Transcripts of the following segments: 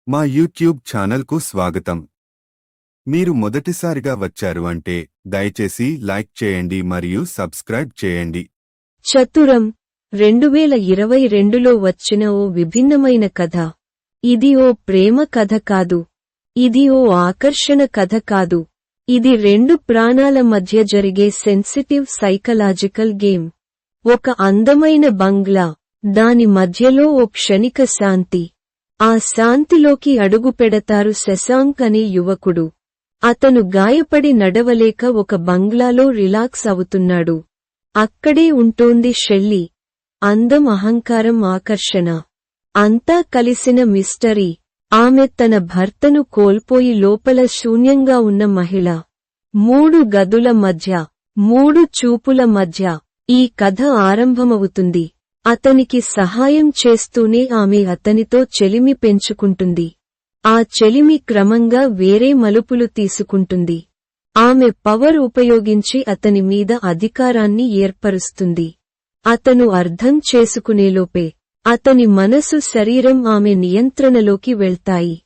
మా యూట్యూబ్ ఛానల్కు స్వాగతం. మీరు మొదటిసారిగా వచ్చారు అంటే దయచేసి లైక్ చేయండి మరియు సబ్స్క్రైబ్ చేయండి. చతురం 2022లో వచ్చిన ఓ విభిన్నమైన కథ. ఇది ఓ ప్రేమ కథ కాదు. ఇది ఓ ఆకర్షణ కథ కాదు. ఇది రెండు ప్రాణాల మధ్య జరిగే సెన్సిటివ్ సైకలాజికల్ గేమ్. ఒక అందమైన బంగ్లా, దాని మధ్యలో ఓ క్షణిక శాంతి. ఆ శాంతిలోకి అడుగుపెడతారు శశాంక్ అనే యువకుడు. అతను గాయపడి నడవలేక ఒక బంగ్లాలో రిలాక్స్ అవుతున్నాడు. అక్కడే ఉంటోంది షెల్లీ. అందం, అహంకారం, ఆకర్షణ అంతా కలిసిన మిస్టరీ. ఆమె తన భర్తను కోల్పోయి లోపల శూన్యంగా ఉన్న మహిళ. 3 గదుల మధ్య, 3 చూపుల మధ్య ఈ కథ ఆరంభమవుతుంది. అతనికి సహాయం చేస్తూనే ఆమె అతనితో చెలిమి పెంచుకుంటుంది. ఆ చెలిమి క్రమంగా వేరే మలుపులు తీసుకుంటుంది. ఆమె పవర్ ఉపయోగించి అతని మీద అధికారాన్ని ఏర్పరుస్తుంది. అతను అర్థం చేసుకునేలోపే అతని మనసు, శరీరం ఆమె నియంత్రణలోకి వెళ్తాయి.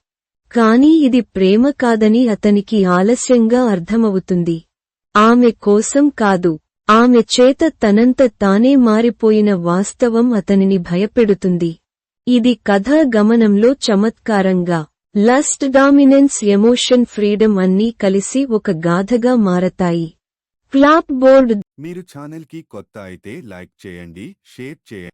కానీ ఇది ప్రేమ కాదని అతనికి ఆలస్యంగా అర్థమవుతుంది. ఆమె కోసం కాదు, ఆమె చేత తనంత తానే మారిపోయిన వాస్తవం అతనిని భయపెడుతుంది. ఇది కథా గమనంలో చమత్కారంగా లస్ట్, డామినెన్స్, ఎమోషన్, ఫ్రీడమ్ అన్నీ కలిసి ఒక గాథగా మారతాయి. Clap board. మీరు ఛానల్కి కొత్త అయితే లైక్ చేయండి, షేర్ చేయండి.